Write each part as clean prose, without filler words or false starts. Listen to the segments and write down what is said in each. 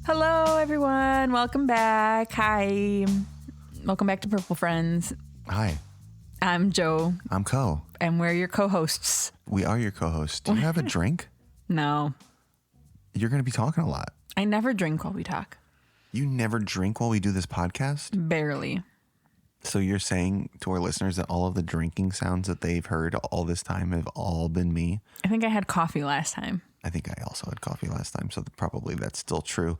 Hello, everyone. Welcome back. Hi. Welcome back to Purple Friends. Hi. I'm Joe. I'm Co. And we're your co-hosts. We are your co-hosts. Do you have a drink? No. You're going to be talking a lot. I never drink while we talk. You never drink while we do this podcast? Barely. So you're saying to our listeners that all of the drinking sounds that they've heard all this time have all been me? I think I had coffee last time. I think I also had coffee last time, so probably that's still true.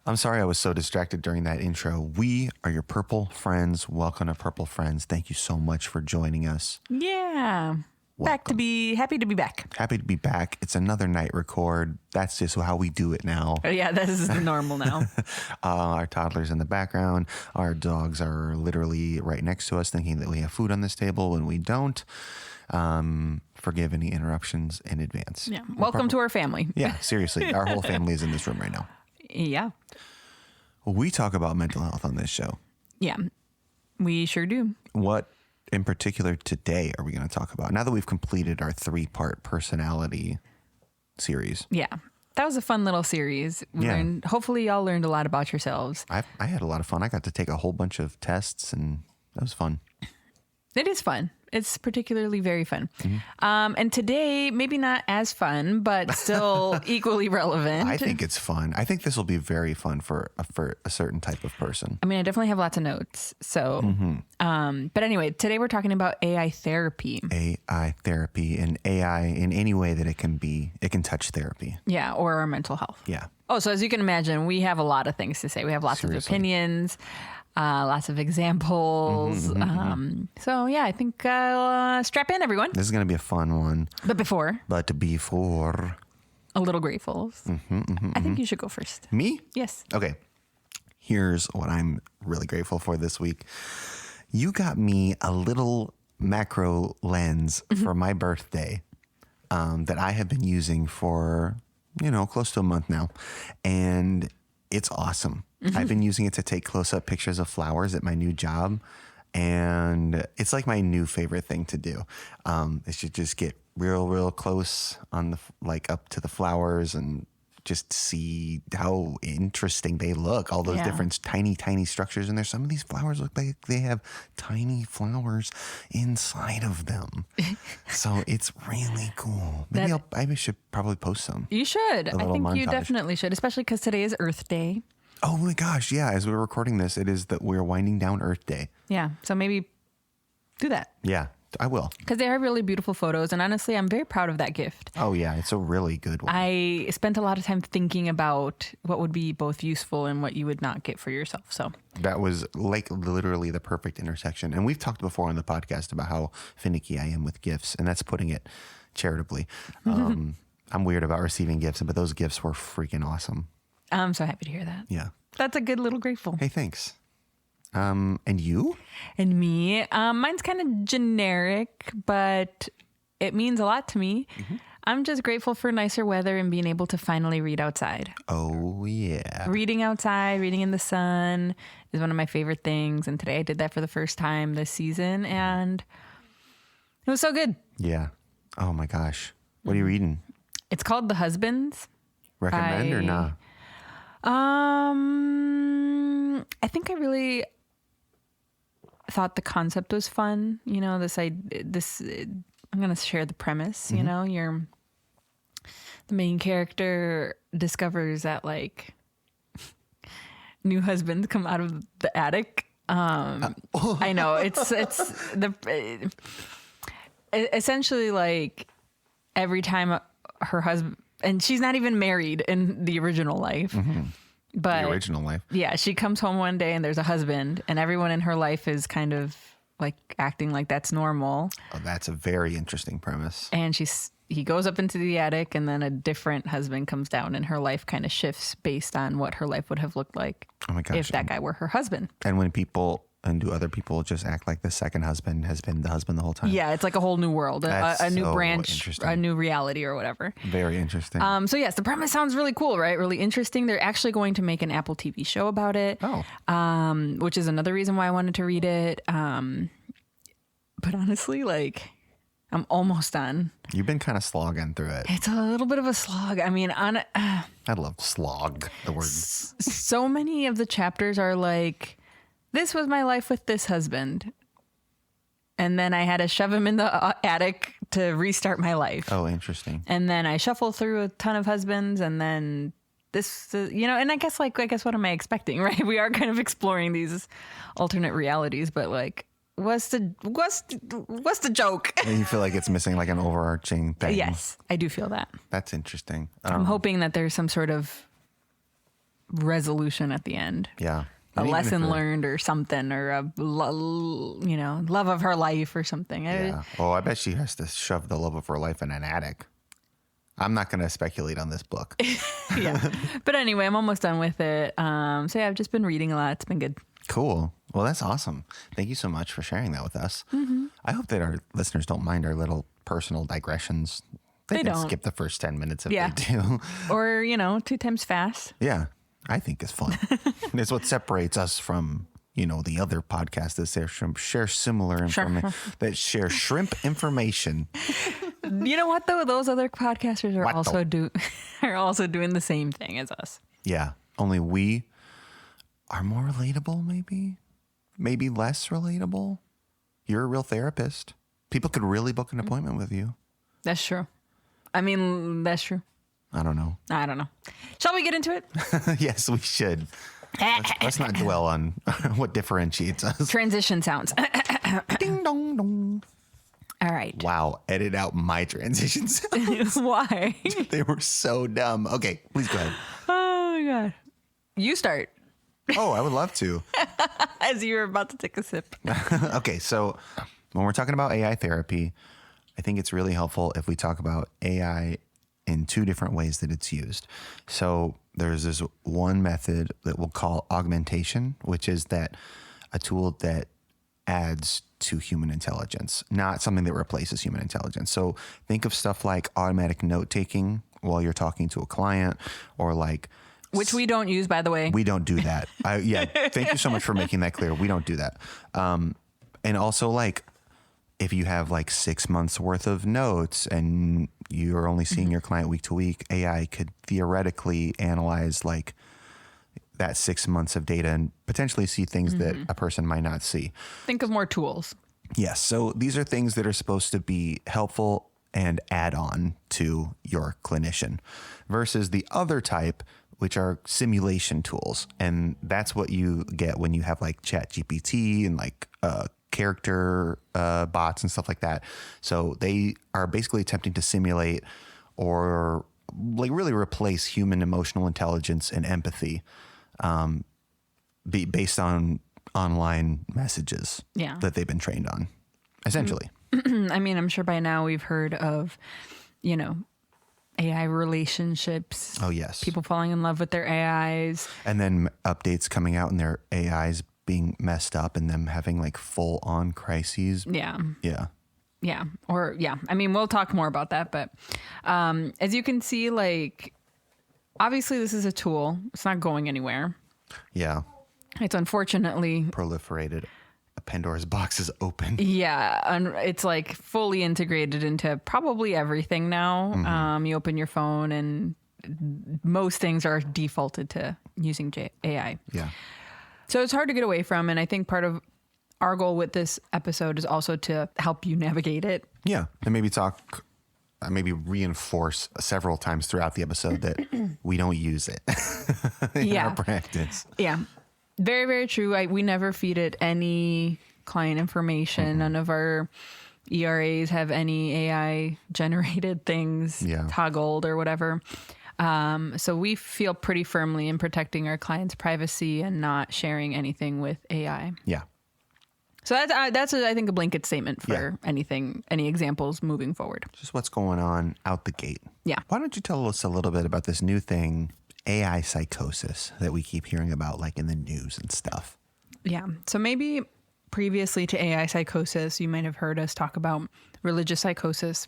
I'm sorry I was so distracted during that intro. We are your Purple Friends. Welcome to Purple Friends. Thank you so much for joining us. Yeah. Happy to be back. Happy to be back. It's another night record. That's just how we do it now. Yeah, this is the normal now. Our toddler's in the background. Our dogs are literally right next to us thinking that we have food on this table when we don't. Forgive any interruptions in advance. Yeah. Welcome to our family. Yeah, seriously. Our whole family is in this room right now. Yeah. We talk about mental health on this show. Yeah, we sure do. What in particular today are we going to talk about? Now that we've completed our 3-part personality series. Yeah. That was a fun little series. Hopefully y'all learned a lot about yourselves. I had a lot of fun. I got to take a whole bunch of tests and that was fun. It is fun. It's particularly very fun. Mm-hmm. And today, maybe not as fun, but still equally relevant. I think it's fun. I think this will be very fun for a certain type of person. I mean, I definitely have lots of notes. So, but anyway, today we're talking about AI therapy. AI therapy and AI in any way that it can touch therapy. Yeah, or our mental health. Yeah. Oh, so as you can imagine, we have a lot of things to say. We have lots of opinions. Lots of examples. So yeah, I think strap in, everyone. This is going to be a fun one. But before a little gratefuls, I think you should go first. Me? Yes. Okay. Here's what I'm really grateful for this week. You got me a little macro lens for my birthday that I have been using for, close to a month now. And it's awesome. I've been using it to take close-up pictures of flowers at my new job, and it's like my new favorite thing to do. Is to just get real close on up to the flowers and just see how interesting they look. All those different tiny structures in there. Some of these flowers look like they have tiny flowers inside of them. So it's really cool. Maybe I should probably post some. You should. I think montage. You definitely should, especially because today is Earth Day. Oh my gosh, yeah. As we're recording this, it is that we're winding down Earth Day. Yeah, so maybe do that. Yeah, I will. Because they are really beautiful photos, and honestly, I'm very proud of that gift. Oh yeah, it's a really good one. I spent a lot of time thinking about what would be both useful and what you would not get for yourself. So that was like literally the perfect intersection. And we've talked before on the podcast about how finicky I am with gifts, and that's putting it charitably. I'm weird about receiving gifts, but those gifts were freaking awesome. I'm so happy to hear that. Yeah. That's a good little grateful. Hey, thanks. And you? And me? Mine's kind of generic, but it means a lot to me. I'm just grateful for nicer weather and being able to finally read outside. Oh, yeah. Reading outside, reading in the sun is one of my favorite things. And today I did that for the first time this season, and it was so good. Yeah. Oh, my gosh. What are you reading? It's called The Husbands. Recommend or not? I think I really thought the concept was fun. I'm going to share the premise, the main character discovers that new husbands come out of the attic. I know essentially every time her husband, and she's not even married in the original life. But the original life. Yeah, she comes home one day and there's a husband, and everyone in her life is kind of acting like that's normal. Oh, that's a very interesting premise. And he goes up into the attic, and then a different husband comes down, and her life kind of shifts based on what her life would have looked like if that guy were her husband. And when do other people just act like the second husband has been the husband the whole time? Yeah, it's like a whole new world, a new branch, a new reality or whatever. Very interesting. So yes, the premise sounds really cool, right? Really interesting. They're actually going to make an Apple TV show about it. Oh. Which is another reason why I wanted to read it. But honestly, I'm almost done. You've been kind of slogging through it. It's a little bit of a slog. I mean, I love slog, the word. So many of the chapters are like, this was my life with this husband. And then I had to shove him in the attic to restart my life. Oh, interesting. And then I shuffle through a ton of husbands, and then this, and I guess what am I expecting, right? We are kind of exploring these alternate realities, but like, what's the joke? And you feel like it's missing like an overarching thing. Yes, I do feel that. That's interesting. I'm hoping that there's some sort of resolution at the end. Yeah. A lesson learned or something, or a love of her life or something. Yeah. Oh, I bet she has to shove the love of her life in an attic. I'm not going to speculate on this book. Yeah. But anyway, I'm almost done with it. So yeah, I've just been reading a lot. It's been good. Cool. Well, that's awesome. Thank you so much for sharing that with us. Mm-hmm. I hope that our listeners don't mind our little personal digressions. They can don't. skip the first 10 minutes if they do. Or, 2 times fast. Yeah. I think it's fun. It's what separates us from, the other podcasts that share similar information, that share shrimp information. You know what though? Those other podcasters are also doing the same thing as us. Yeah. Only we are more relatable, maybe less relatable. You're a real therapist. People could really book an appointment with you. That's true. I mean, that's true. I don't know. Shall we get into it? Yes, we should. Let's not dwell on what differentiates us. Transition sounds. Ding dong dong. All right. Wow. Edit out my transitions. Why? They were so dumb. Okay, please go ahead. Oh my God. You start. Oh, I would love to. As you were about to take a sip. Okay, so when we're talking about AI therapy, I think it's really helpful if we talk about AI in 2 different ways that it's used. So there's this one method that we'll call augmentation, which is that a tool that adds to human intelligence, not something that replaces human intelligence. So think of stuff like automatic note taking while you're talking to a client, or like, which we don't use, by the way. We don't do that. Thank you so much for making that clear. We don't do that. And also, like, if you have like 6 months worth of notes and you're only seeing your client week to week, AI could theoretically analyze like that 6 months of data and potentially see things that a person might not see. Think of more tools. Yes. So these are things that are supposed to be helpful and add on to your clinician, versus the other type, which are simulation tools. And that's what you get when you have like ChatGPT and like character bots and stuff like that. So they are basically attempting to simulate or like really replace human emotional intelligence and empathy based on online messages that they've been trained on, essentially. I mean, I'm sure by now we've heard of, AI relationships. Oh, yes. People falling in love with their AIs. And then updates coming out and their AIs being messed up and them having like full on crises. Yeah. Yeah. Yeah. Or, yeah. I mean, we'll talk more about that. But as you can see, like, obviously this is a tool. It's not going anywhere. Yeah. It's unfortunately proliferated. Pandora's box is open. Yeah. And it's like fully integrated into probably everything now. Mm-hmm. You open your phone and most things are defaulted to using AI. Yeah. So it's hard to get away from. And I think part of our goal with this episode is also to help you navigate it. Yeah. And maybe reinforce several times throughout the episode that we don't use it in our practice. Yeah. Very, very true. We never feed it any client information. Mm-hmm. None of our ERAs have any AI generated things toggled or whatever. So we feel pretty firmly in protecting our clients' privacy and not sharing anything with AI. Yeah. So that's I think, a blanket statement for anything, any examples moving forward. Just what's going on out the gate. Yeah. Why don't you tell us a little bit about this new thing, AI psychosis, that we keep hearing about, like in the news and stuff? Yeah. So maybe previously to AI psychosis, you might have heard us talk about religious psychosis.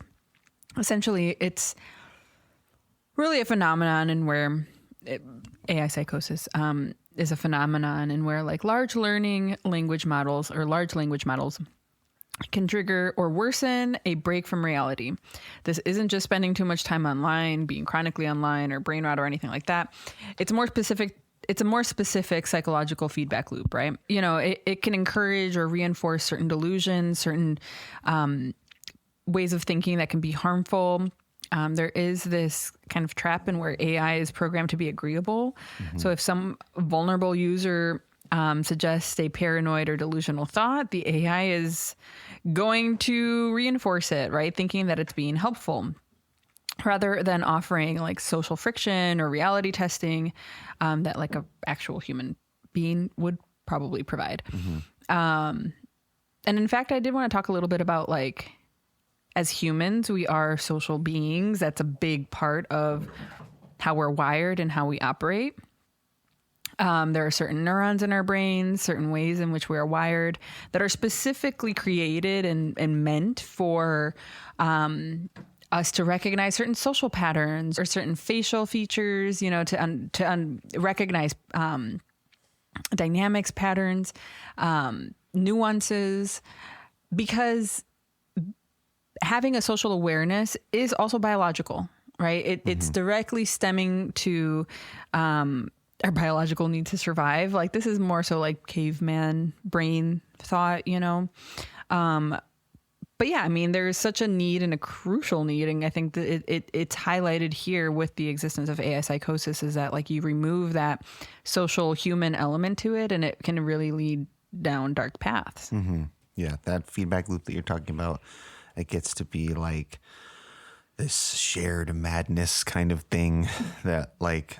Essentially, it's really a phenomenon in where AI psychosis is a phenomenon in where like large language models can trigger or worsen a break from reality. This isn't just spending too much time online, being chronically online, or brain rot or anything like that. It's more specific. It's a more specific psychological feedback loop, right? You know, it can encourage or reinforce certain delusions, certain ways of thinking that can be harmful. There is this kind of trap in where AI is programmed to be agreeable. So if some vulnerable user suggests a paranoid or delusional thought, the AI is going to reinforce it, right? Thinking that it's being helpful rather than offering like social friction or reality testing that like a actual human being would probably provide. And in fact, I did want to talk a little bit about like, as humans, we are social beings. That's a big part of how we're wired and how we operate. There are certain neurons in our brains, certain ways in which we are wired that are specifically created and meant for us to recognize certain social patterns or certain facial features, you know, to recognize dynamics, patterns, nuances, because having a social awareness is also biological, right? It's directly stemming to our biological need to survive. Like this is more so like caveman brain thought, you know? But yeah, I mean, there's such a need and a crucial need. And I think that it's highlighted here with the existence of AI psychosis is that like you remove that social human element to it and it can really lead down dark paths. Yeah, that feedback loop that you're talking about, it gets to be like this shared madness kind of thing that like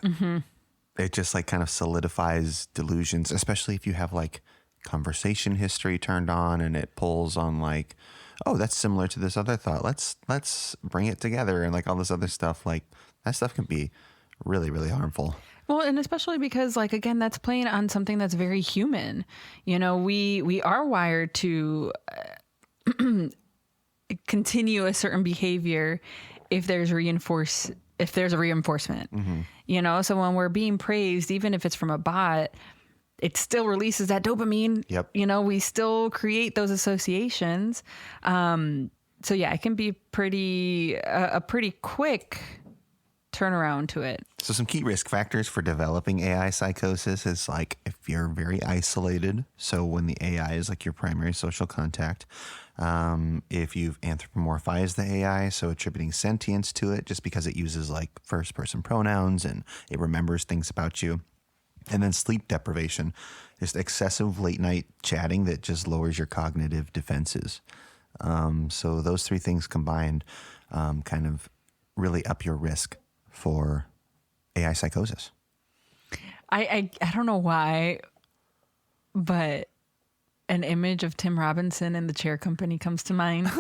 it just like kind of solidifies delusions, especially if you have like conversation history turned on and it pulls on like, oh, that's similar to this other thought. Let's bring it together and like all this other stuff. Like that stuff can be really, really harmful. Well, and especially because like, again, that's playing on something that's very human. You know, we are wired to continue a certain behavior if there's a reinforcement, you know? So when we're being praised, even if it's from a bot, it still releases that dopamine. Yep. You know, we still create those associations. So yeah, it can be a pretty quick turnaround to it. So some key risk factors for developing AI psychosis is like if you're very isolated. So when the AI is like your primary social contact, if you've anthropomorphized the AI, so attributing sentience to it just because it uses like first person pronouns and it remembers things about you. And then sleep deprivation, just excessive late night chatting that just lowers your cognitive defenses. So those three things combined kind of really up your risk for AI psychosis. I don't know why, but an image of Tim Robinson and the chair company comes to mind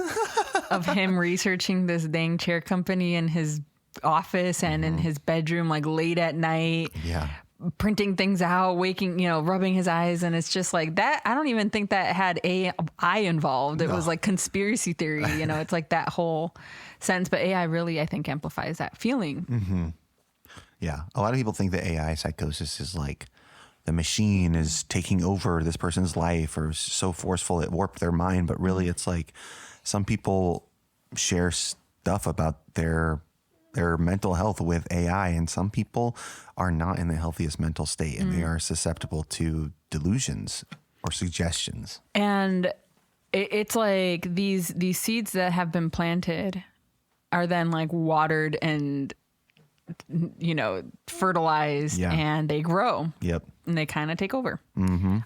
of him researching this dang chair company in his office and in his bedroom, like late at night. Yeah. Printing things out, waking, you know, rubbing his eyes. And it's just like that. I don't even think that had AI involved. It was like conspiracy theory, you know, it's like that whole sense. But AI really, I think, amplifies that feeling. Yeah. A lot of people think that AI psychosis is like the machine is taking over this person's life or so forceful it warped their mind. But really, it's like some people share stuff about their mental health with AI, and some people are not in the healthiest mental state and they are susceptible to delusions or suggestions. And it's like these seeds that have been planted are then like watered and, you know, fertilized and they grow. Yep. And they kind of take over.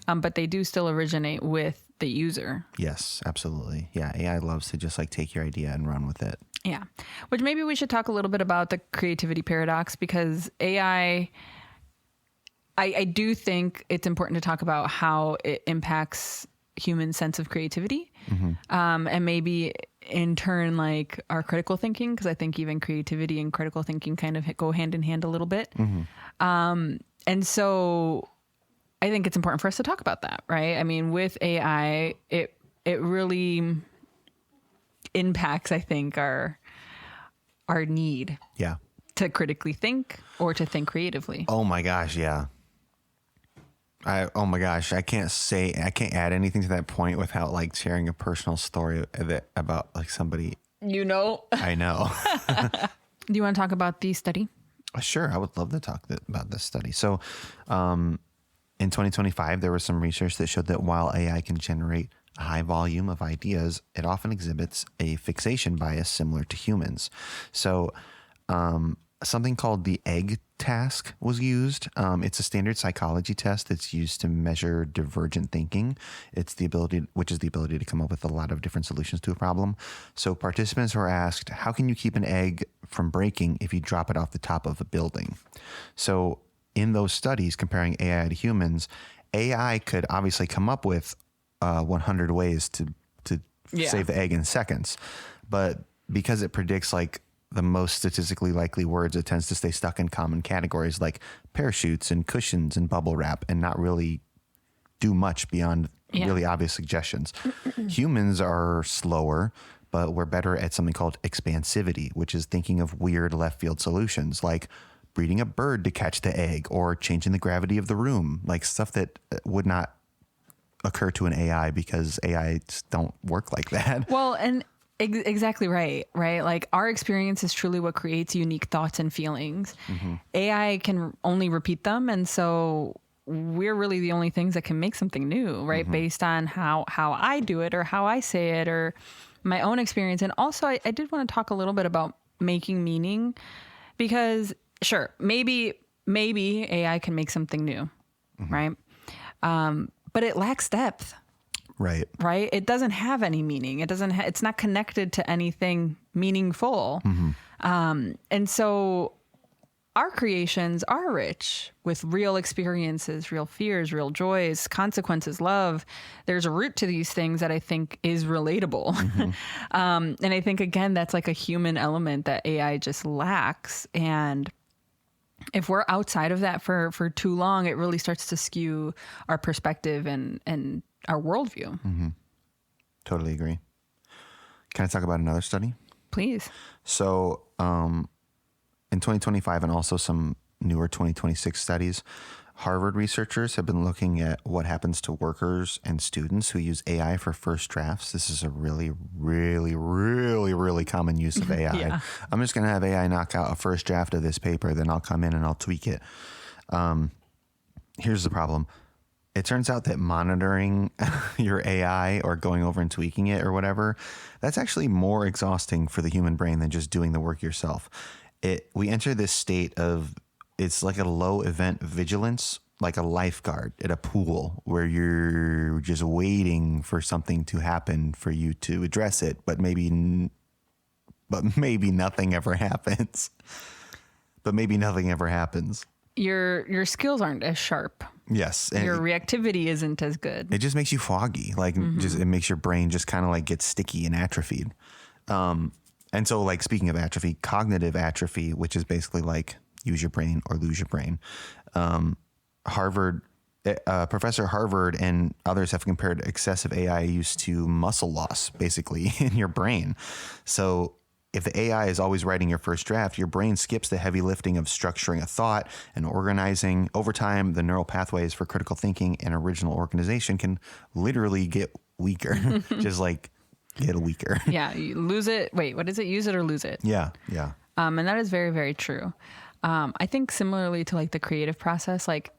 But they do still originate with the user. Yes, absolutely. Yeah. AI loves to just like take your idea and run with it. Yeah. Which maybe we should talk a little bit about the creativity paradox, because AI, I do think it's important to talk about how it impacts human sense of creativity. And maybe in turn, like our critical thinking, because I think even creativity and critical thinking kind of go hand in hand a little bit. And so I think it's important for us to talk about that, right? I mean, with AI, it really impacts, I think, our need to critically think or to think creatively. Oh my gosh, yeah. Oh my gosh, I can't add anything to that point without like sharing a personal story about like somebody You know. I know. Do you want to talk about the study? Sure, I would love to talk about this study. So, in 2025, there was some research that showed that while AI can generate a high volume of ideas, it often exhibits a fixation bias similar to humans. So, something called the egg task was used. It's a standard psychology test that's used to measure divergent thinking. It's the ability to come up with a lot of different solutions to a problem. So participants were asked, how can you keep an egg from breaking if you drop it off the top of a building? So in those studies comparing AI to humans, AI could obviously come up with 100 ways to save the egg in seconds. But because it predicts like the most statistically likely words, it tends to stay stuck in common categories like parachutes and cushions and bubble wrap and not really do much beyond really obvious suggestions. Humans are slower, but we're better at something called expansivity, which is thinking of weird left field solutions like breeding a bird to catch the egg or changing the gravity of the room, like stuff that would not occur to an AI because AIs don't work like that. Well, and exactly right? Like our experience is truly what creates unique thoughts and feelings. AI can only repeat them. And so we're really the only things that can make something new, right? Based on how I do it or how I say it or my own experience. And also I did want to talk a little bit about making meaning because sure, maybe AI can make something new, right? But it lacks depth. Right. It doesn't have any meaning. It's not connected to anything meaningful. And so our creations are rich with real experiences, real fears, real joys, consequences, love. There's a root to these things that I think is relatable. And I think, again, that's like a human element that AI just lacks. And if we're outside of that for too long, it really starts to skew our perspective and our worldview. Totally agree. Can I talk about another study? Please. So in 2025 and also some newer 2026 studies, Harvard researchers have been looking at what happens to workers and students who use AI for first drafts. This is a really, really, really, really common use of AI. Yeah. I'm just going to have AI knock out a first draft of this paper, then I'll come in and I'll tweak it. Here's the problem. It turns out that monitoring your AI or going over and tweaking it or whatever, that's actually more exhausting for the human brain than just doing the work yourself. We enter this state of, it's like a low event vigilance, like a lifeguard at a pool where you're just waiting for something to happen for you to address it, but maybe nothing ever happens. Your skills aren't as sharp. Yes. Your reactivity isn't as good. It just makes you foggy. Like it makes your brain just kind of like get sticky and atrophied. And so like speaking of atrophy, cognitive atrophy, which is basically like use your brain or lose your brain. Professor Harvard and others have compared excessive AI use to muscle loss basically in your brain. So if the AI is always writing your first draft, your brain skips the heavy lifting of structuring a thought and organizing. Over time, the neural pathways for critical thinking and original organization can literally get weaker, just like get weaker. Yeah. You lose it. Wait, what is it? Use it or lose it. Yeah. And that is very, very true. I think similarly to like the creative process, like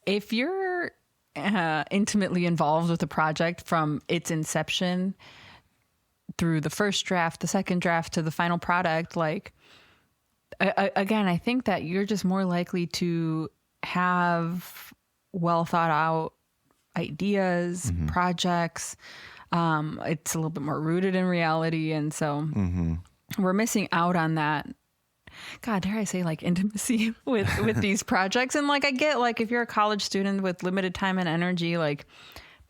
if you're intimately involved with a project from its inception through the first draft, the second draft to the final product, like again, I think that you're just more likely to have well thought out ideas, projects. It's a little bit more rooted in reality. And so we're missing out on that. God, dare I say like intimacy with these projects. And like, I get like, if you're a college student with limited time and energy, like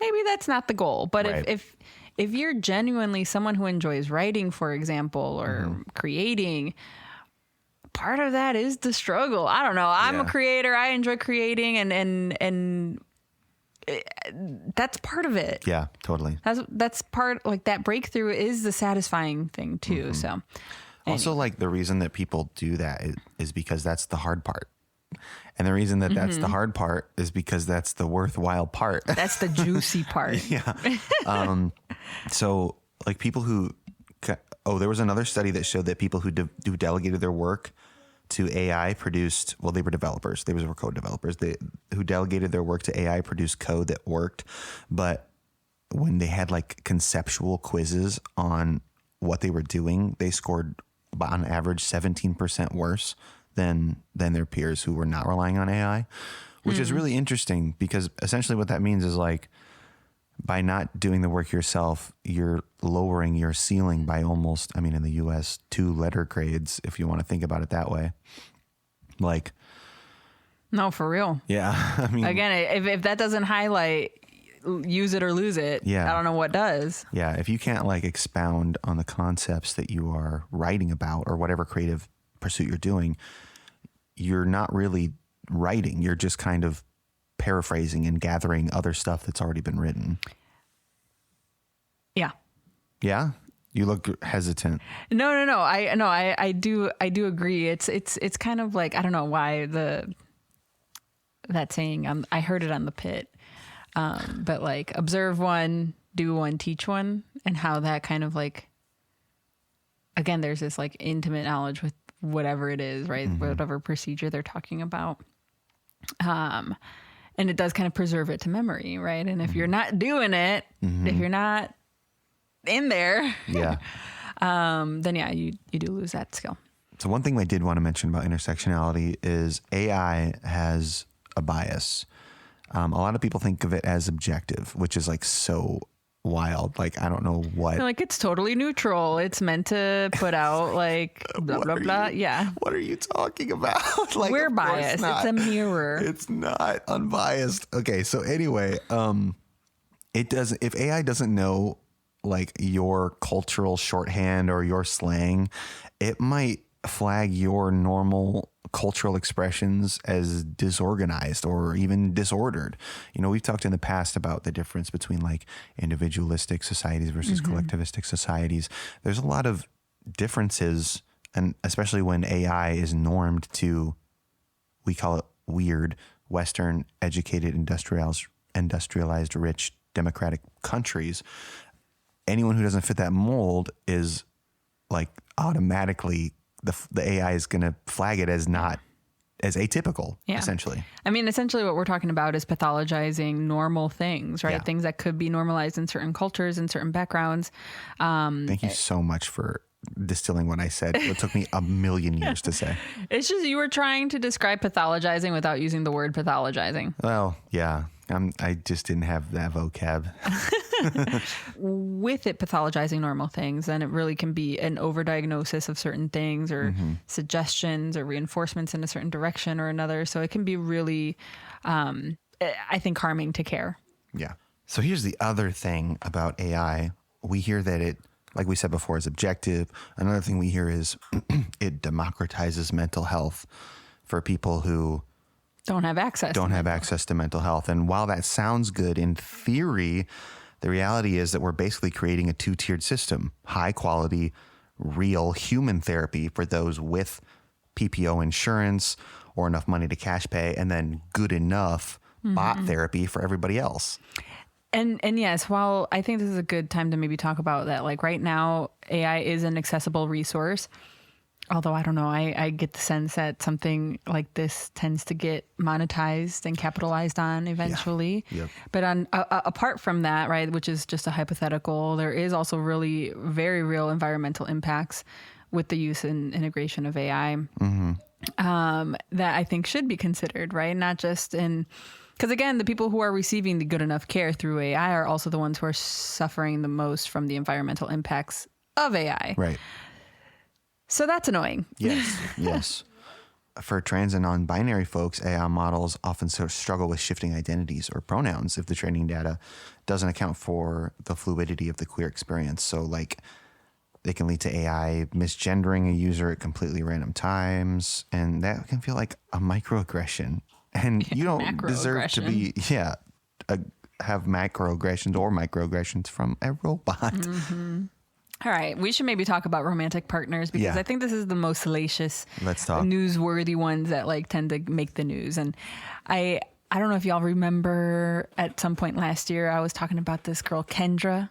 maybe that's not the goal. But right. if you're genuinely someone who enjoys writing, for example, or creating, part of that is the struggle. I don't know. I'm a creator. I enjoy creating and that's part of it. Yeah, totally. That's part, like that breakthrough is the satisfying thing too. So also like the reason that people do that is because that's the hard part. And the reason that that's the hard part is because that's the worthwhile part. That's the juicy part. Yeah. So like people who, there was another study that showed that people who delegated their work to AI produced, well, they were developers. They were code developers. Who delegated their work to AI produced code that worked. But when they had like conceptual quizzes on what they were doing, they scored on average 17% worse than their peers who were not relying on AI, which is really interesting because essentially what that means is like by not doing the work yourself, you're lowering your ceiling by almost, I mean, in the US, 2 letter grades, if you want to think about it that way. Like, no, for real. yeah. I mean, again, if that doesn't highlight use it or lose it, yeah. I don't know what does. Yeah. If you can't like expound on the concepts that you are writing about or whatever creative pursuit you're doing, you're not really writing. You're just kind of paraphrasing and gathering other stuff that's already been written. Yeah. Yeah. You look hesitant. No. I do agree. It's kind of like, I don't know why that saying, I heard it on The Pit. But like observe one, do one, teach one, and how that kind of like, again, there's this like intimate knowledge with whatever it is, right? Whatever procedure they're talking about. And it does kind of preserve it to memory, right? And if you're not doing it, if you're not in there, yeah, then yeah, you do lose that skill. So one thing I did want to mention about intersectionality is AI has a bias. A lot of people think of it as objective, which is like so wild. Like, I don't know what. Like, it's totally neutral. It's meant to put out like blah, blah, blah. Yeah. What are you talking about? Like, we're biased. It's a mirror. It's not unbiased. Okay. So anyway, if AI doesn't know like your cultural shorthand or your slang, it might flag your normal cultural expressions as disorganized or even disordered. You know, we've talked in the past about the difference between like individualistic societies versus collectivistic societies. There's a lot of differences, and especially when AI is normed to, we call it weird, Western educated, industrialized, rich, democratic countries. Anyone who doesn't fit that mold is like automatically the AI is going to flag it as not as atypical, essentially. I mean, essentially what we're talking about is pathologizing normal things, right? Yeah. Things that could be normalized in certain cultures and certain backgrounds. Thank you so much for distilling what I said. It took me a million years to say. It's just you were trying to describe pathologizing without using the word pathologizing. Well, yeah. I just didn't have that vocab. With it pathologizing normal things, then it really can be an overdiagnosis of certain things or suggestions or reinforcements in a certain direction or another. So it can be really, I think, harming to care. Yeah. So here's the other thing about AI. We hear that it, like we said before, is objective. Another thing we hear is it democratizes mental health for people who don't have access to mental health. And while that sounds good in theory, the reality is that we're basically creating a 2-tiered system: high quality, real human therapy for those with PPO insurance or enough money to cash pay, and then good enough bot therapy for everybody else. And yes, while I think this is a good time to maybe talk about that, like right now, AI is an accessible resource. Although I don't know, I get the sense that something like this tends to get monetized and capitalized on eventually. Yeah. Yep. But apart from that, right, which is just a hypothetical, there is also really very real environmental impacts with the use and integration of AI that I think should be considered, right? Not just in, because again, the people who are receiving the good enough care through AI are also the ones who are suffering the most from the environmental impacts of AI. Right. So that's annoying. Yes. For trans and non-binary folks, AI models often struggle with shifting identities or pronouns if the training data doesn't account for the fluidity of the queer experience. So like they can lead to AI misgendering a user at completely random times, and that can feel like a microaggression. And you don't deserve to be, have macroaggressions or microaggressions from a robot. All right, we should maybe talk about romantic partners because Yeah. I think this is the most salacious, Let's talk. newsworthy ones that like tend to make the news. And I don't know if y'all remember at some point last year I was talking about this girl Kendra.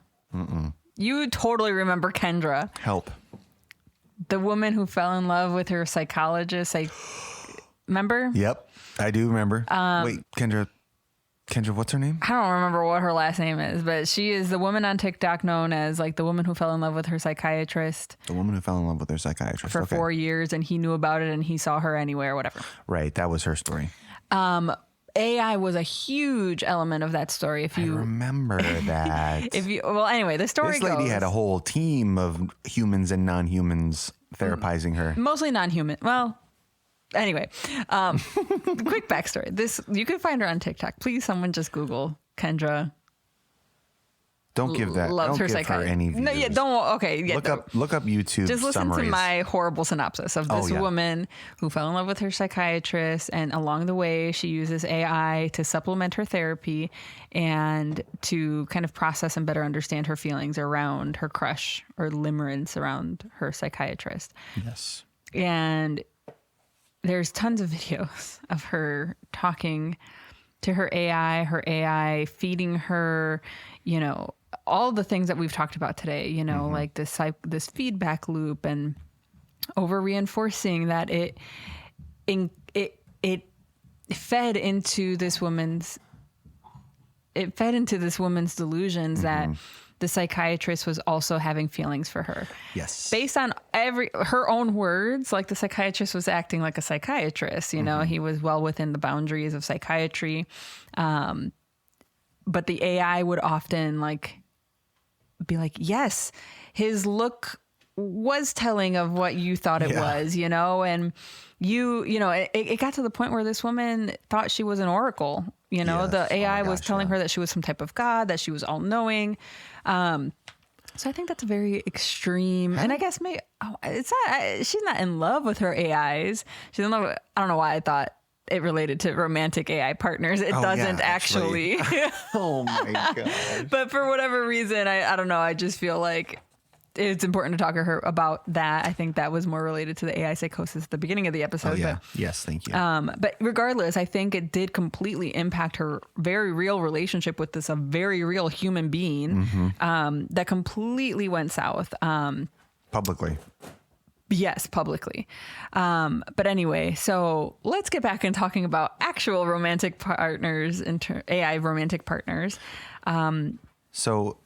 You totally remember Kendra, Help. the woman who fell in love with her psychologist. Remember? Yep. I do remember. Wait, Kendra, what's her name? I don't remember what her last name is, but she is the woman on TikTok known as like the woman who fell in love with her psychiatrist The woman who fell in love with her psychiatrist. for Okay. 4 years, and he knew about it and he saw her anywhere, whatever. Right. That was her story. AI was a huge element of that story. If I you, remember that. well, anyway, the story This lady goes, had a whole team of humans and non-humans therapizing her. mostly non-human. Well, anyway, quick backstory. You can find her on TikTok. Please, someone just Google Kendra. Don't give that. Loves Don't her give her psychiatrist. any views. No, yeah, don't. Okay, yeah. Look up YouTube Just listen summaries. to my horrible synopsis of this yeah. woman who fell in love with her psychiatrist, and along the way, she uses AI to supplement her therapy and to kind of process and better understand her feelings around her crush or limerence around her psychiatrist. Yes. And there's tons of videos of her talking to her AI feeding her, all the things that we've talked about today, like this feedback loop and over reinforcing that it fed into this woman's delusions that the psychiatrist was also having feelings for her. Yes. Based on her own words, like the psychiatrist was acting like a psychiatrist, he was well within the boundaries of psychiatry. But the AI would often be like, yes, his look was telling of what you thought it was, and it got to the point where this woman thought she was an oracle. Yes. The AI was gosh, telling yeah. her that she was some type of god, that she was all knowing. So I think that's a very extreme, and I guess it's not. She's not in love with her AIs. She's in love with, I don't know why I thought it related to romantic AI partners. It doesn't actually. Oh my god! But for whatever reason, I don't know. I just feel like it's important to talk to her about that. I think that was more related to the AI psychosis at the beginning of the episode. Oh yeah. But, Yes. Thank you. but regardless, I think it did completely impact her very real relationship with a very real human being that completely went south. Publicly. Yes, publicly. But anyway, so let's get back in talking about actual romantic partners, AI romantic partners. So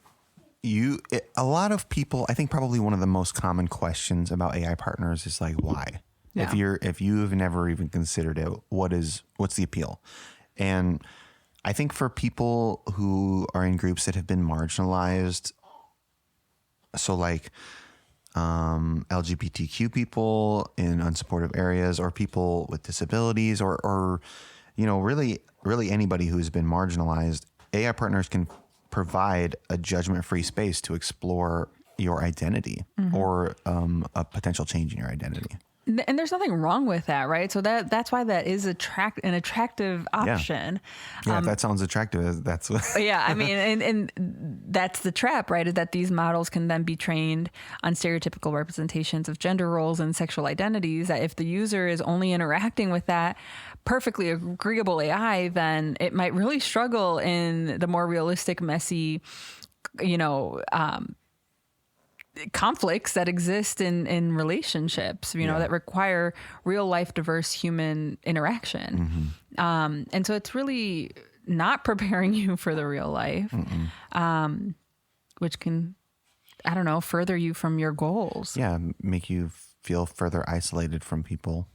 a lot of people, I think probably one of the most common questions about AI partners is like, why? Yeah. If you've never even considered it, what's the appeal? And I think for people who are in groups that have been marginalized, so like LGBTQ people in unsupportive areas, or people with disabilities, or really anybody who's been marginalized, AI partners can provide a judgment-free space to explore your identity or a potential change in your identity. And there's nothing wrong with that, right? So that's why that is an attractive option. Yeah, if that sounds attractive, that's what. Yeah, I mean, and that's the trap, right? Is that these models can then be trained on stereotypical representations of gender roles and sexual identities. That if the user is only interacting with that perfectly agreeable AI, then it might really struggle in the more realistic, messy, conflicts that exist in relationships, that require real life, diverse human interaction. And so it's really not preparing you for the real life, which can, I don't know, further you from your goals. Yeah, make you feel further isolated from people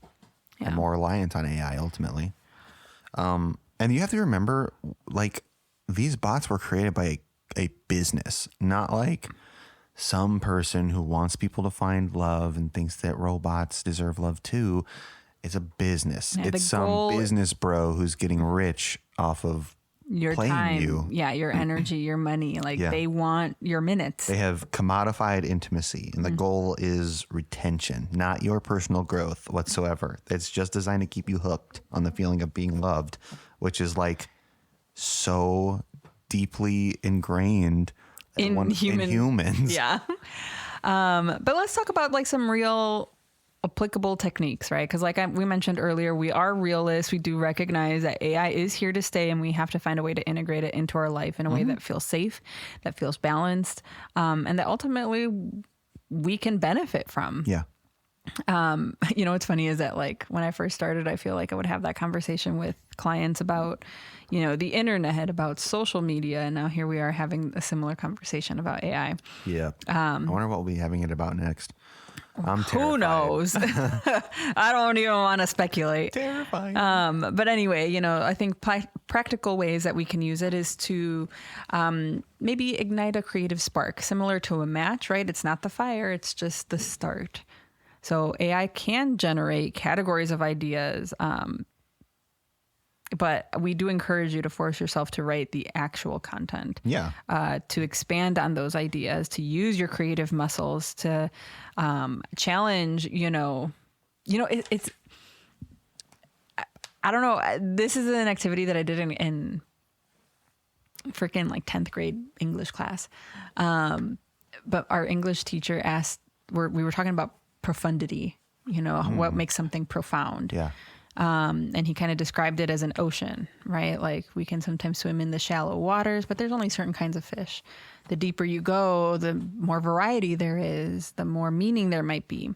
and more reliant on AI ultimately. And you have to remember, like, these bots were created by a business, not like some person who wants people to find love and thinks that robots deserve love too. It's a business. Yeah, it's some business bro who's getting rich off of your playing time, you. your energy, your money. They want your minutes. They have commodified intimacy, and the goal is retention, not your personal growth whatsoever. It's just designed to keep you hooked on the feeling of being loved, which is like so deeply ingrained in humans. Yeah. But let's talk about like some real applicable techniques, right? Because like we mentioned earlier, we are realists. We do recognize that AI is here to stay, and we have to find a way to integrate it into our life in a way that feels safe, that feels balanced, and that ultimately we can benefit from. Yeah. You know, what's funny is that like when I first started, I feel like I would have that conversation with clients about, you know, the internet, about social media. And now here we are having a similar conversation about AI. Yeah. I wonder what we'll be having it about next. I'm terrified. Who knows? I don't even want to speculate. Terrifying. But anyway, you know, I think practical ways that we can use it is to maybe ignite a creative spark, similar to a match, right? It's not the fire, it's just the start. So AI can generate categories of ideas, but we do encourage you to force yourself to write the actual content. Yeah. To expand on those ideas, to use your creative muscles, to challenge, it's, I don't know. This is an activity that I did in freaking like 10th grade English class. But our English teacher asked, we were talking about profundity, what makes something profound. Yeah. And he kind of described it as an ocean, right? Like we can sometimes swim in the shallow waters, but there's only certain kinds of fish. The deeper you go, the more variety there is, the more meaning there might be.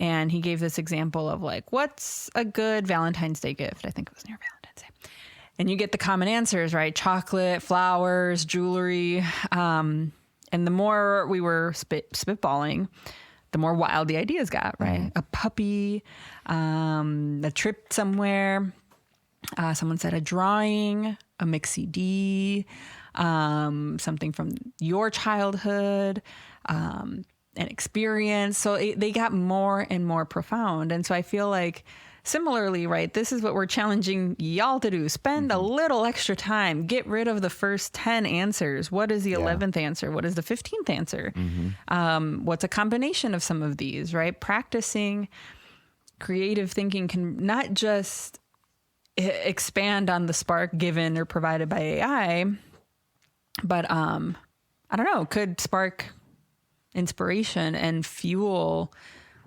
And he gave this example of like, what's a good Valentine's Day gift? I think it was near Valentine's Day. And you get the common answers, right? Chocolate, flowers, jewelry. And the more we were spitballing, the more wild the ideas got, right? Mm-hmm. A puppy, a trip somewhere. Someone said a drawing, a mix CD, something from your childhood, an experience. So they got more and more profound. And so I feel like similarly, right, this is what we're challenging y'all to do. Spend a little extra time. Get rid of the first 10 answers. What is the 11th answer? What is the 15th answer? What's a combination of some of these, right? Practicing creative thinking can not just expand on the spark given or provided by AI, but I don't know, could spark inspiration and fuel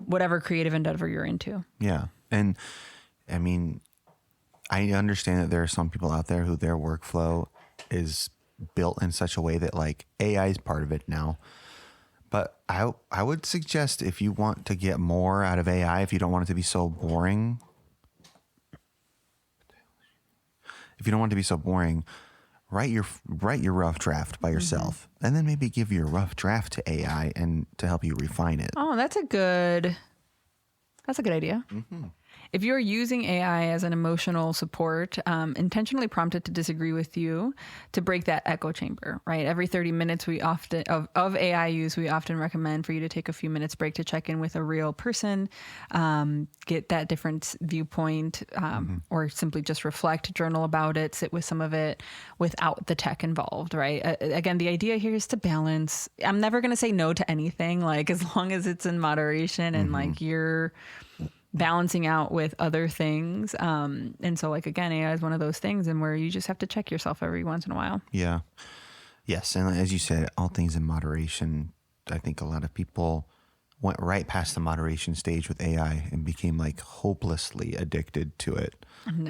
whatever creative endeavor you're into. Yeah. And I mean, I understand that there are some people out there who their workflow is built in such a way that like AI is part of it now. But I would suggest if you want to get more out of AI, if you don't want it to be so boring, write your rough draft by yourself, and then maybe give your rough draft to AI and to help you refine it. Oh, that's a good idea. Mm-hmm. If you're using AI as an emotional support, intentionally prompt it to disagree with you to break that echo chamber, right? Every 30 minutes of AI use, we often recommend for you to take a few minutes break to check in with a real person, get that different viewpoint, or simply just reflect, journal about it, sit with some of it without the tech involved, right? Again, the idea here is to balance. I'm never going to say no to anything, like as long as it's in moderation and like you're balancing out with other things. And so like, again, AI is one of those things and where you just have to check yourself every once in a while. Yeah. Yes. And as you said, all things in moderation. I think a lot of people went right past the moderation stage with AI and became like hopelessly addicted to it.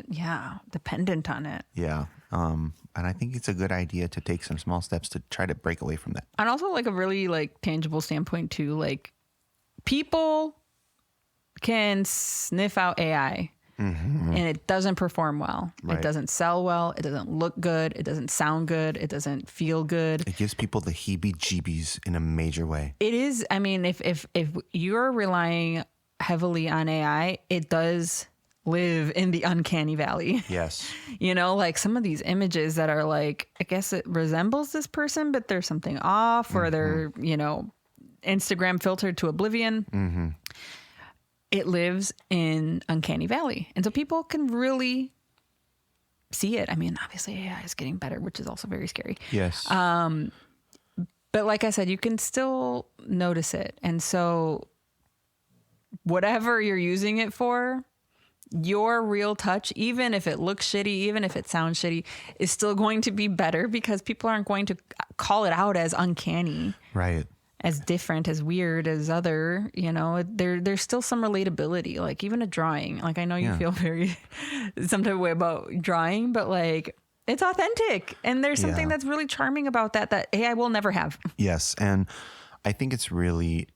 Yeah. Dependent on it. Yeah. And I think it's a good idea to take some small steps to try to break away from that. And also like a really like tangible standpoint too, like people can sniff out AI and it doesn't perform well. Right. It doesn't sell well. It doesn't look good. It doesn't sound good. It doesn't feel good. It gives people the heebie-jeebies in a major way. It is. I mean, if you're relying heavily on AI, it does live in the uncanny valley. Yes. Like some of these images that are like, I guess it resembles this person, but there's something off or they're, Instagram filtered to oblivion. It lives in uncanny valley. And so people can really see it. I mean, obviously AI is getting better, which is also very scary. Yes. But like I said, you can still notice it. And so whatever you're using it for, your real touch, even if it looks shitty, even if it sounds shitty, is still going to be better because people aren't going to call it out as uncanny. Right. as different, as weird as other, there's still some relatability. Like even a drawing, like I know you feel very some type of way about drawing, but like it's authentic. And there's something that's really charming about that AI will never have. Yes. And I think it's really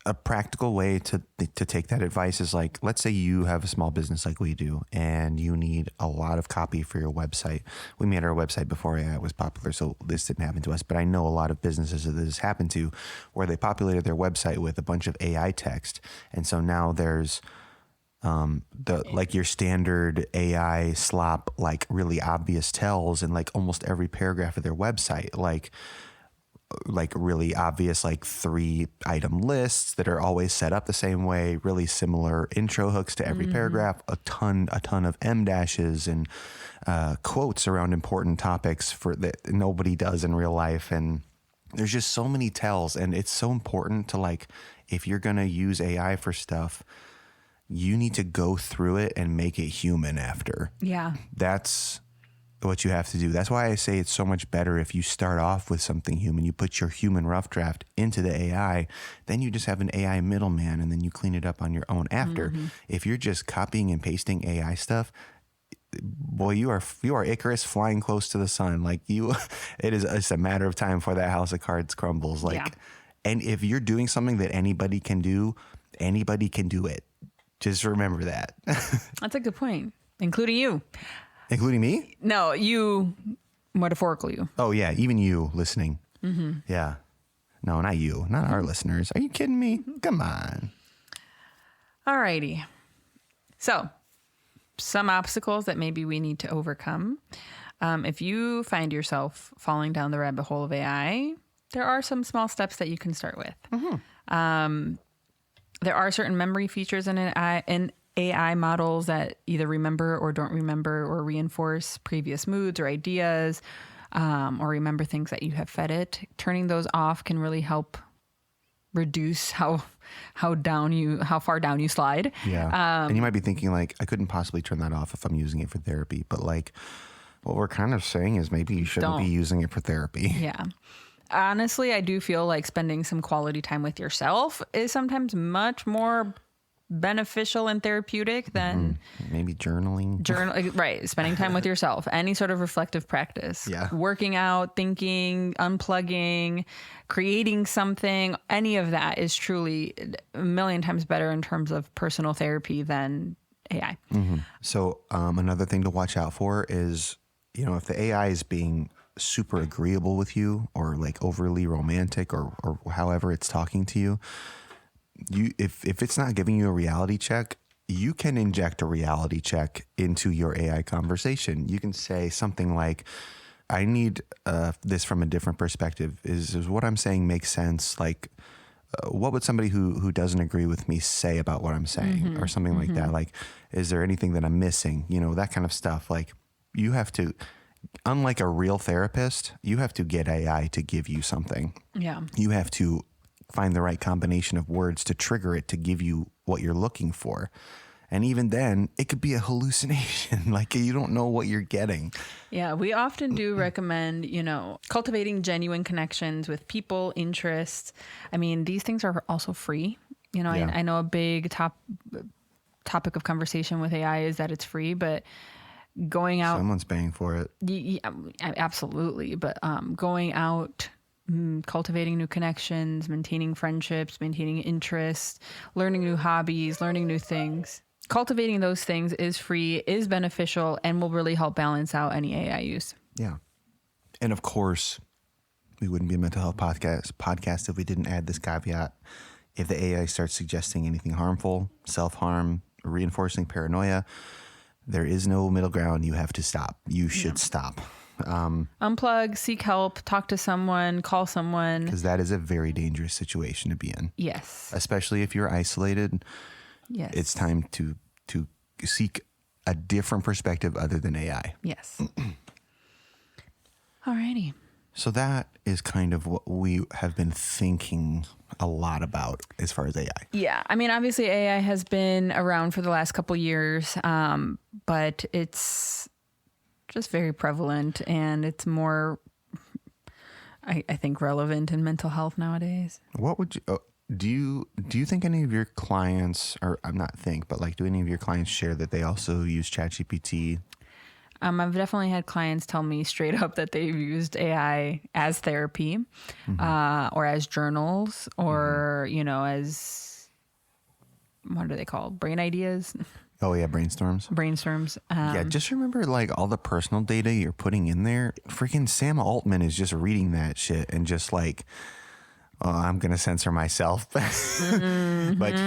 a practical way to take that advice is like, let's say you have a small business like we do and you need a lot of copy for your website. We made our website before AI was popular, so this didn't happen to us, but I know a lot of businesses that this happened to where they populated their website with a bunch of AI text. And so now there's like your standard AI slop, like really obvious tells in like almost every paragraph of their website, like really obvious, like 3-item lists that are always set up the same way, really similar intro hooks to every paragraph, a ton of M dashes and quotes around important topics for that nobody does in real life. And there's just so many tells, and it's so important to like, if you're going to use AI for stuff, you need to go through it and make it human after. Yeah. That's what you have to do. That's why I say it's so much better if you start off with something human. You put your human rough draft into the AI, then you just have an AI middleman, and then you clean it up on your own after. If you're just copying and pasting AI stuff, boy, you are Icarus flying close to the sun. Like it's a matter of time before that house of cards crumbles. Like, and if you're doing something that anybody can do it. Just remember that. That's a good point, including you. Including me? No, you, metaphorical you. Oh, yeah. Even you listening. Yeah. No, not you. Not our listeners. Are you kidding me? Come on. All righty. So, some obstacles that maybe we need to overcome. If you find yourself falling down the rabbit hole of AI, there are some small steps that you can start with. There are certain memory features in AI models that either remember or don't remember or reinforce previous moods or ideas, or remember things that you have fed it. Turning those off can really help reduce how far down you slide. Yeah. And you might be thinking like, I couldn't possibly turn that off if I'm using it for therapy. But like, what we're kind of saying is maybe you shouldn't be using it for therapy. Yeah. Honestly, I do feel like spending some quality time with yourself is sometimes much more beneficial and therapeutic than maybe journaling. Right. Spending time with yourself, any sort of reflective practice, working out, thinking, unplugging, creating something, any of that is truly a million times better in terms of personal therapy than AI. So another thing to watch out for is, if the AI is being super agreeable with you or like overly romantic or however it's talking to you, if it's not giving you a reality check, you can inject a reality check into your AI conversation. You can say something like, I need this from a different perspective. Is what I'm saying make sense? Like, what would somebody who doesn't agree with me say about what I'm saying, or something like that? Like, is there anything that I'm missing? That kind of stuff. Like, you have to, unlike a real therapist, you have to get AI to give you something. Yeah. You have to find the right combination of words to trigger it to give you what you're looking for. And even then, it could be a hallucination. Like, you don't know what you're getting. Yeah, we often do recommend, cultivating genuine connections with people, interests. I mean, these things are also free. I know a big topic of conversation with AI is that it's free, but going out, someone's paying for it. Yeah, absolutely. But going out, cultivating new connections, maintaining friendships, maintaining interests, learning new hobbies, learning new things. Cultivating those things is free, is beneficial, and will really help balance out any AI use. Yeah. And of course, we wouldn't be a mental health podcast if we didn't add this caveat. If the AI starts suggesting anything harmful, self-harm, reinforcing paranoia, there is no middle ground. You have to stop. You should stop. Unplug, seek help, talk to someone, call someone. Because that is a very dangerous situation to be in. Yes. Especially if you're isolated. Yes. It's time to seek a different perspective other than AI. Yes. Alrighty. So that is kind of what we have been thinking a lot about as far as AI. Yeah. I mean, obviously AI has been around for the last couple years, but it's just very prevalent and it's more I think relevant in mental health nowadays. What would you do you think any of your clients, or I'm not think, but like, do any of your clients share that they also use ChatGPT? I've definitely had clients tell me straight up that they've used AI as therapy, or as journals, or as, what are they called? Brain ideas, Oh yeah, brainstorms. brainstorms. Yeah, just remember, like, all the personal data you're putting in there. Freaking Sam Altman is just reading that shit and just like, oh, I'm gonna censor myself, but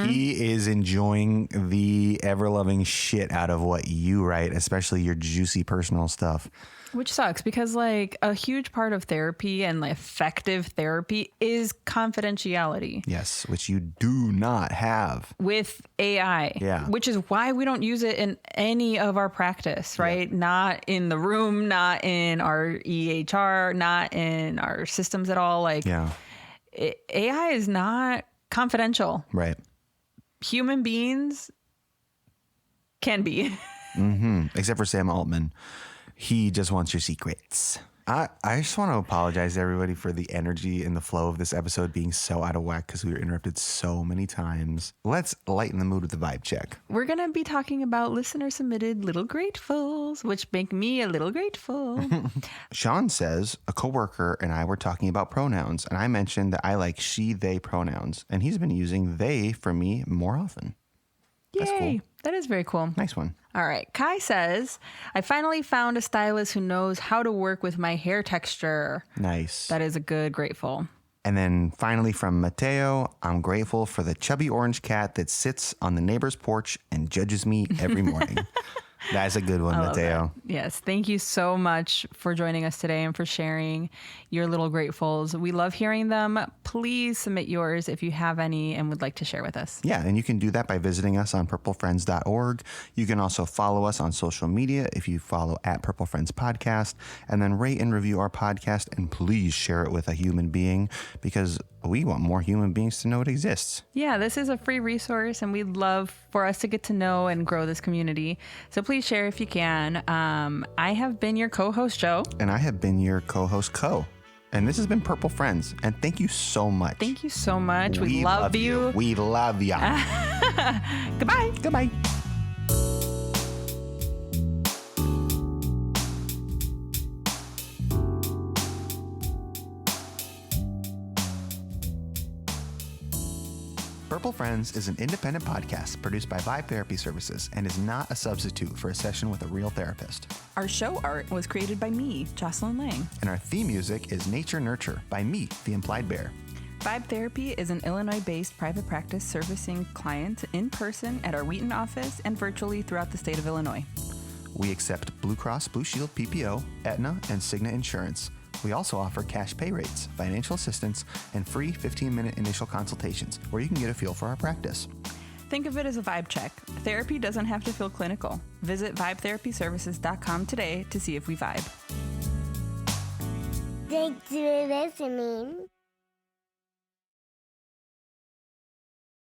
he is enjoying the ever loving shit out of what you write, especially your juicy personal stuff. Which sucks because like a huge part of therapy and like effective therapy is confidentiality. Yes, which you do not have With AI. Yeah. Which is why we don't use it in any of our practice, right? Yeah. Not in the room, not in our EHR, not in our systems at all. Like Yeah, AI is not confidential. right. Human beings can be. Except for Sam Altman. He just wants your secrets. I just want to apologize to everybody for the energy and the flow of this episode being so out of whack because we were interrupted so many times. Let's lighten the mood with the vibe check. We're going to be talking about listener submitted little gratefuls, which make me a little grateful. Sean says, a coworker and I were talking about pronouns, and I mentioned that I like she, they pronouns, and he's been using they for me more often. Yay. That's cool. That is very cool. Nice one. All right. Kai says, I finally found a stylist who knows how to work with my hair texture. Nice. That is a good grateful. And then finally from Mateo, I'm grateful for the chubby orange cat that sits on the neighbor's porch and judges me every morning. That's a good one, Mateo. Yes. Thank you so much for joining us today and for sharing your little gratefuls. We love hearing them. Please submit yours if you have any and would like to share with us. Yeah, and you can do that by visiting us on purplefriends.org. You can also follow us on social media if you follow at Purple Friends Podcast, and then rate and review our podcast, and please share it with a human being because we want more human beings to know it exists. Yeah, this is a free resource and we'd love for us to get to know and grow this community. So please share if you can. I have been your co-host, Joe. And I have been your co-host, Co. And this has been Purple Friends. And thank you so much. Thank you so much. We love you. We love you. Goodbye. Goodbye. Purple Friends is an independent podcast produced by Vibe Therapy Services and is not a substitute for a session with a real therapist. Our show art was created by me, Jocelyn Lang. And our theme music is Nature Nurture by me, The Implied Bear. Vibe Therapy is an Illinois-based private practice servicing clients in person at our Wheaton office and virtually throughout the state of Illinois. We accept Blue Cross Blue Shield PPO, Aetna, and Cigna insurance. We also offer cash pay rates, financial assistance, and free 15-minute initial consultations where you can get a feel for our practice. Think of it as a vibe check. Therapy doesn't have to feel clinical. Visit vibetherapyservices.com today to see if we vibe. Thanks for listening.